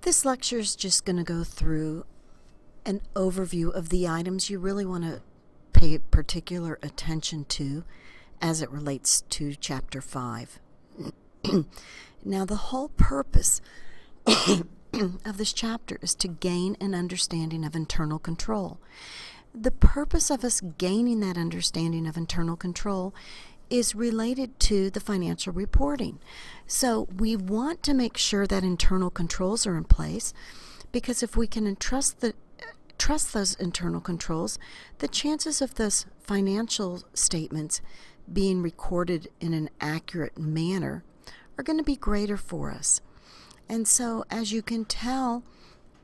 This lecture is just going to go through an overview of the items you really want to pay particular attention to as it relates to Chapter 5. Now, the whole purpose of this chapter is to gain an understanding of internal control. The purpose of us gaining that understanding of internal control is related to the financial reporting. So we want to make sure that internal controls are in place, because if we can trust those internal controls, the chances of those financial statements being recorded in an accurate manner are going to be greater for us. And so, as you can tell,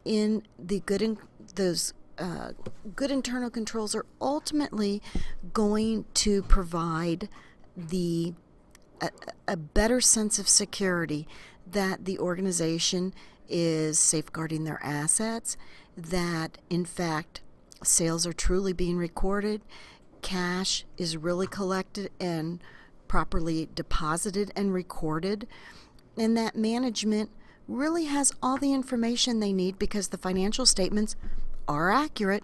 in the good internal controls are ultimately going to provide a better sense of security that the organization is safeguarding their assets, that in fact sales are truly being recorded, cash is really collected and properly deposited and recorded, and that management really has all the information they need because the financial statements are accurate,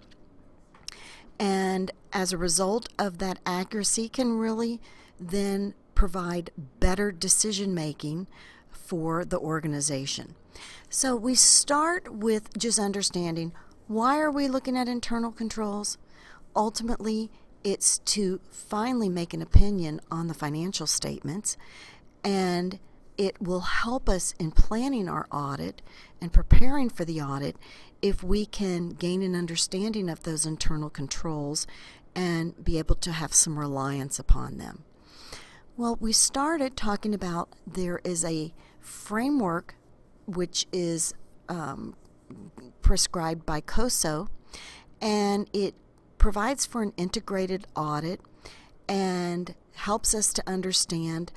and as a result of that accuracy can really then provide better decision making for the organization. So we start with just understanding, why are we looking at internal controls? Ultimately, it's to finally make an opinion on the financial statements, and it will help us in planning our audit and preparing for the audit if we can gain an understanding of those internal controls and be able to have some reliance upon them. Well, we started talking about there is a framework which is prescribed by COSO, and it provides for an integrated audit and helps us to understand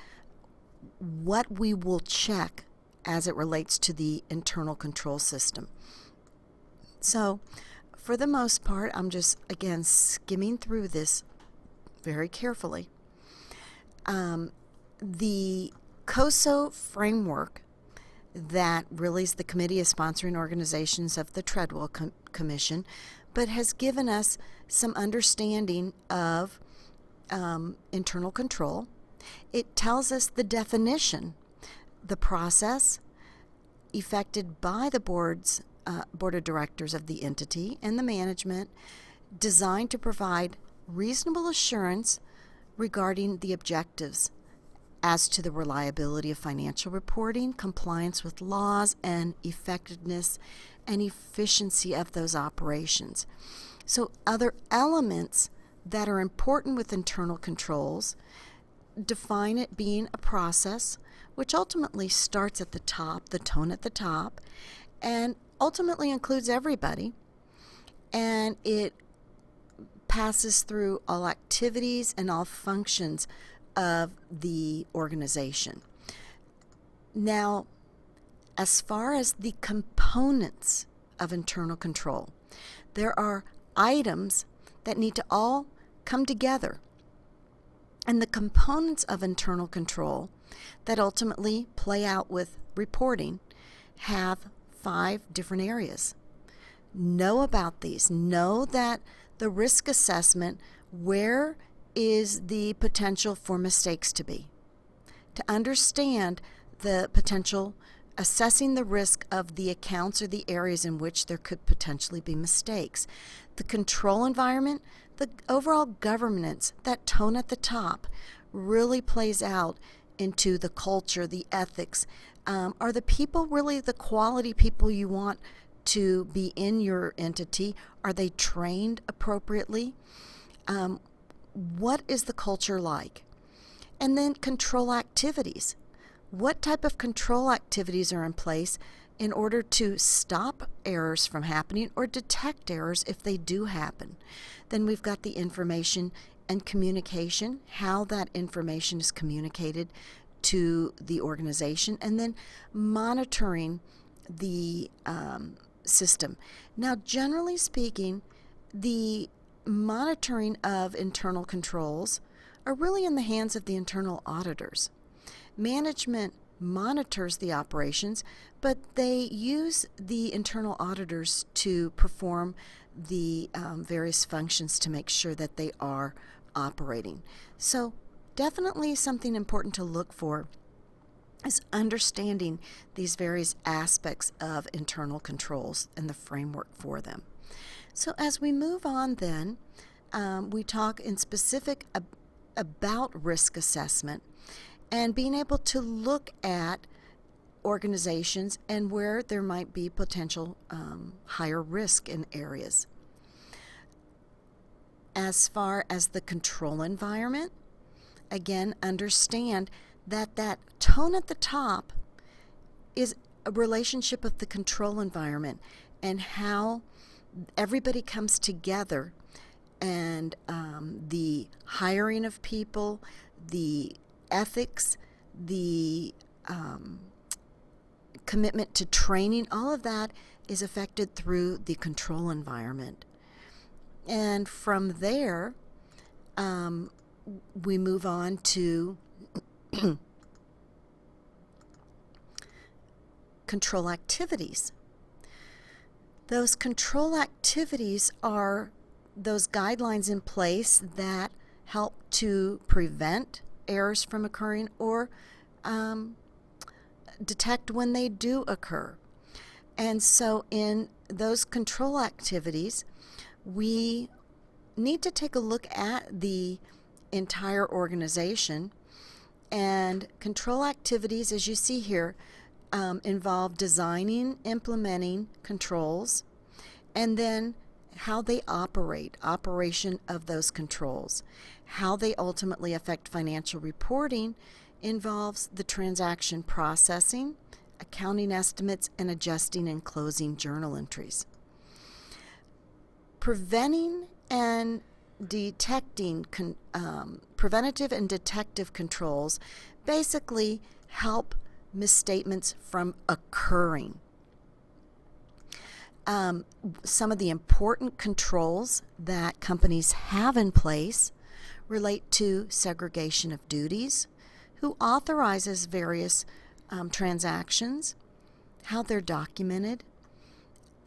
what we will check as it relates to the internal control system. So, for the most part, I'm just, again, skimming through this very carefully. The COSO framework that really is the Committee of Sponsoring Organizations of the Treadwell Commission, but has given us some understanding of internal control. It tells us the definition, the process effected by the board of directors of the entity and the management, designed to provide reasonable assurance regarding the objectives as to the reliability of financial reporting, compliance with laws, and effectiveness and efficiency of those operations. So other elements that are important with internal controls define it being a process which ultimately starts at the top, the tone at the top, and ultimately includes everybody, and it passes through all activities and all functions of the organization. Now, as far as the components of internal control, there are items that need to all come together. And the components of internal control that ultimately play out with reporting have 5 different areas. Know about these. Know that the risk assessment, where is the potential for mistakes to be? To understand the potential, assessing the risk of the accounts or the areas in which there could potentially be mistakes. The control environment, the overall governance, that tone at the top really plays out into the culture, the ethics. Are the people really the quality people you want to be in your entity? Are they trained appropriately? What is the culture like? And then control activities. What type of control activities are in place in order to stop errors from happening or detect errors if they do happen? Then we've got the information and communication, how that information is communicated to the organization, and then monitoring the system. Now, generally speaking, the monitoring of internal controls are really in the hands of the internal auditors. Management monitors the operations, but they use the internal auditors to perform the various functions to make sure that they are operating. So definitely something important to look for is understanding these various aspects of internal controls and the framework for them. So as we move on then, we talk in specific about risk assessment and being able to look at organizations and where there might be potential higher risk in areas. As far as the control environment, again, understand that that tone at the top is a relationship of the control environment and how everybody comes together, and the hiring of people, the ethics, the commitment to training, all of that is affected through the control environment. And from there, we move on to control activities. Those control activities are those guidelines in place that help to prevent errors from occurring or detect when they do occur. And so in those control activities, we need to take a look at the entire organization. And control activities, as you see here, involve designing, implementing controls, and then how they operate, operation of those controls. How they ultimately affect financial reporting involves the transaction processing, accounting estimates, and adjusting and closing journal entries. Preventing and detecting preventative and detective controls basically help misstatements from occurring. Some of the important controls that companies have in place relate to segregation of duties, who authorizes various transactions, how they're documented,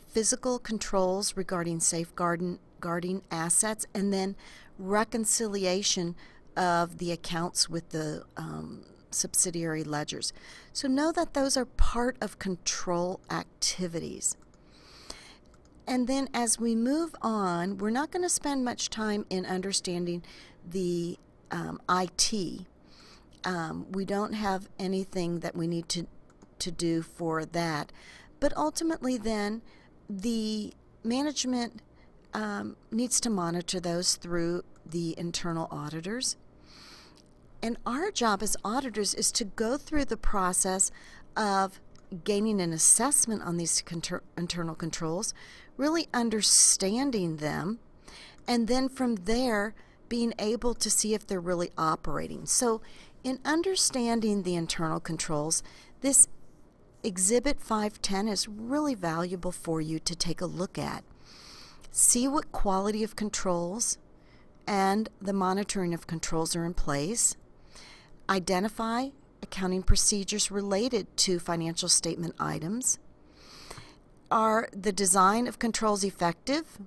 physical controls regarding safeguarding assets, and then reconciliation of the accounts with the subsidiary ledgers. So know that those are part of control activities. And then as we move on, we're not going to spend much time in understanding the IT. We don't have anything that we need to do for that. But ultimately then, the management needs to monitor those through the internal auditors. And our job as auditors is to go through the process of gaining an assessment on these internal controls, really understanding them, and then from there being able to see if they're really operating. So in understanding the internal controls, this Exhibit 510 is really valuable for you to take a look at. See what quality of controls and the monitoring of controls are in place. Identify accounting procedures related to financial statement items. Are the design of controls effective?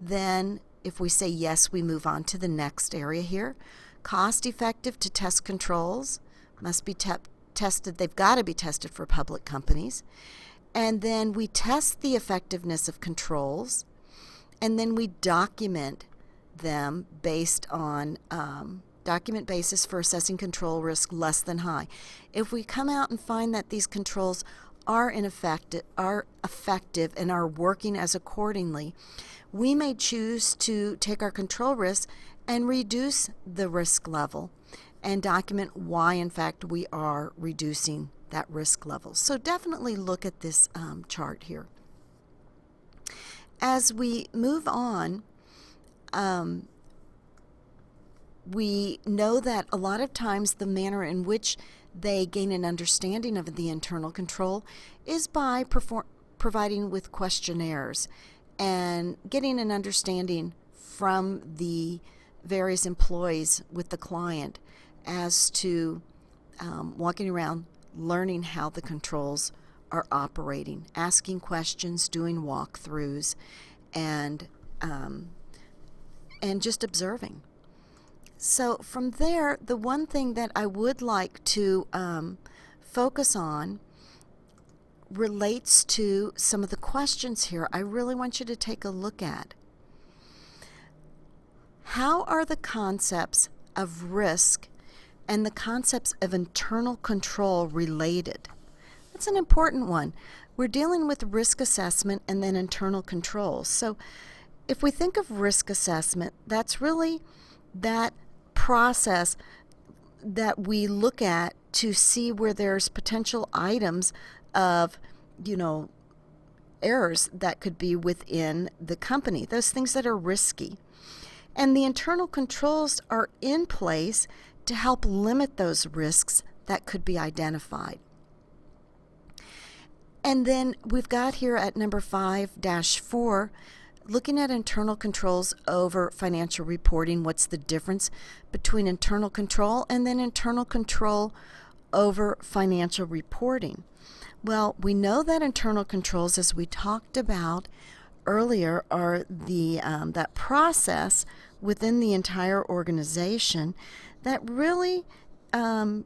Then if we say yes, we move on to the next area here. Cost effective to test controls, must be tested. They've got to be tested for public companies. And then we test the effectiveness of controls, and then we document them based on document basis for assessing control risk less than high. If we come out and find that these controls are effective and are working as accordingly, we may choose to take our control risk and reduce the risk level and document why, in fact, we are reducing that risk level. So definitely look at this chart here. As we move on, we know that a lot of times the manner in which they gain an understanding of the internal control is by providing with questionnaires and getting an understanding from the various employees with the client as to walking around learning how the controls are operating, asking questions, doing walkthroughs, and just observing. So from there, the one thing that I would like to focus on relates to some of the questions here I really want you to take a look at. How are the concepts of risk and the concepts of internal control related? That's an important one. We're dealing with risk assessment and then internal controls. So if we think of risk assessment, that's really that process that we look at to see where there's potential items of, errors that could be within the company, those things that are risky. And the internal controls are in place to help limit those risks that could be identified. And then we've got here at number 5-4, looking at internal controls over financial reporting. What's the difference between internal control and then internal control over financial reporting? Well, we know that internal controls, as we talked about earlier, are that process within the entire organization that really that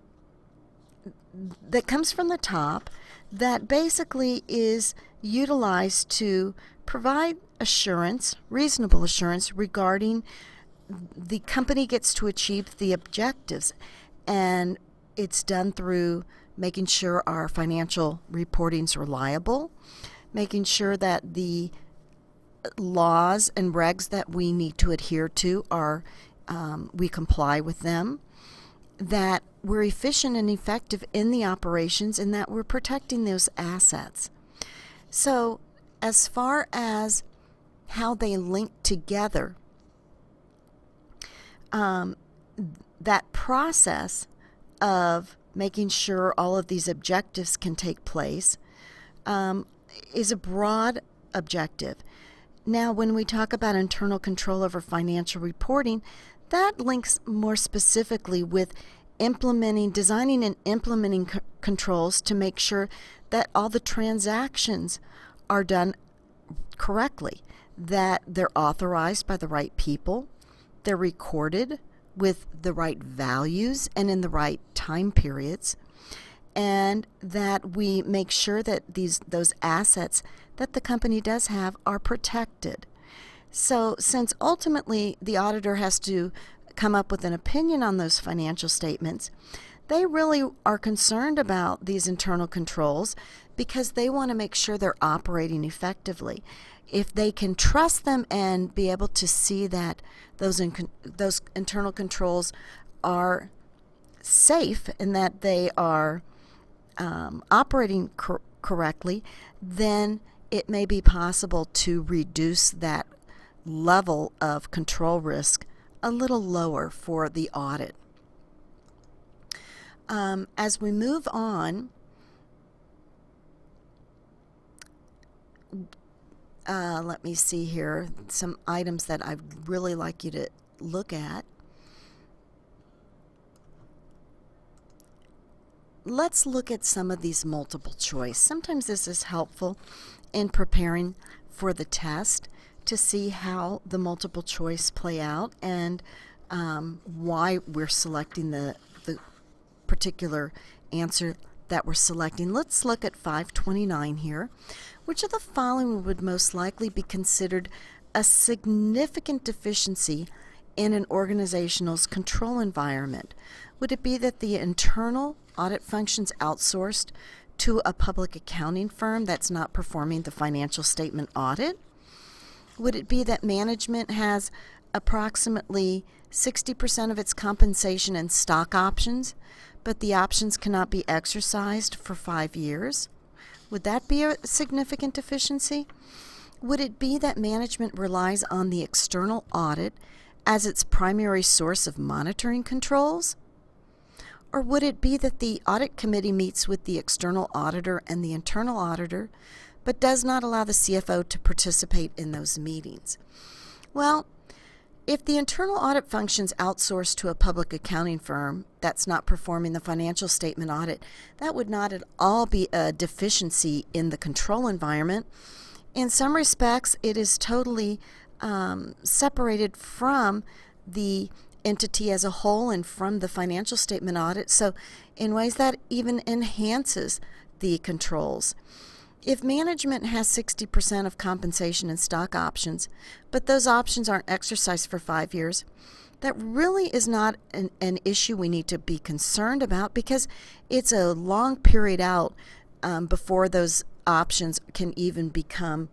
comes from the top, that basically is utilized to provide assurance, reasonable assurance, regarding the company gets to achieve the objectives. And it's done through making sure our financial reporting's reliable, making sure that the laws and regs that we need to adhere to are we comply with them, that we're efficient and effective in the operations, and that we're protecting those assets. So as far as how they link together, that process of making sure all of these objectives can take place is a broad objective. Now, when we talk about internal control over financial reporting, that links more specifically with designing and implementing controls to make sure that all the transactions are done correctly, that they're authorized by the right people, they're recorded with the right values and in the right time periods, and that we make sure that those assets that the company does have are protected. So since ultimately the auditor has to come up with an opinion on those financial statements, they really are concerned about these internal controls because they want to make sure they're operating effectively. If they can trust them and be able to see that those internal controls are safe and that they are operating correctly, then it may be possible to reduce that level of control risk a little lower for the audit. As we move on, let me see here, some items that I'd really like you to look at. Let's look at some of these multiple choice. Sometimes this is helpful in preparing for the test to see how the multiple choice play out and why we're selecting the particular answer that we're selecting. Let's look at 529 here. Which of the following would most likely be considered a significant deficiency in an organizational's control environment? Would it be that the internal audit function's outsourced to a public accounting firm that's not performing the financial statement audit? Would it be that management has approximately 60% of its compensation in stock options, but the options cannot be exercised for 5 years? Would that be a significant deficiency? Would it be that management relies on the external audit as its primary source of monitoring controls? Or would it be that the audit committee meets with the external auditor and the internal auditor, but does not allow the CFO to participate in those meetings? Well, If the internal audit function's outsourced to a public accounting firm that's not performing the financial statement audit, that would not at all be a deficiency in the control environment. In some respects, it is totally separated from the entity as a whole and from the financial statement audit, so in ways that even enhances the controls. If management has 60% of compensation in stock options, but those options aren't exercised for 5 years, that really is not an issue we need to be concerned about, because it's a long period out before those options can even become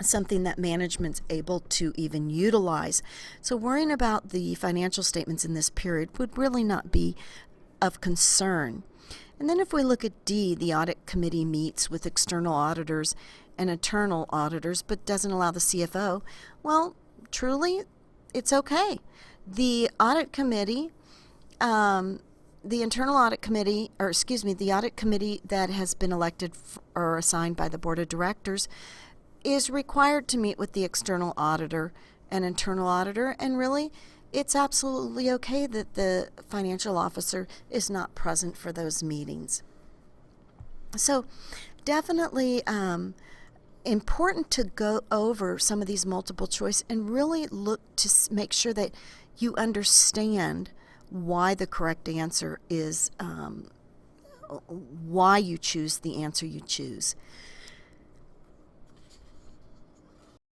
something that management's able to even utilize. So worrying about the financial statements in this period would really not be of concern. And then if we look at D, the audit committee meets with external auditors and internal auditors, but doesn't allow the CFO. Well, truly, it's okay. The audit committee, the internal audit committee, the audit committee that has been elected or assigned by the board of directors is required to meet with the external auditor and internal auditor, and really it's absolutely okay that the financial officer is not present for those meetings. So definitely important to go over some of these multiple choice and really look to make sure that you understand why the correct answer is, why you choose the answer you choose.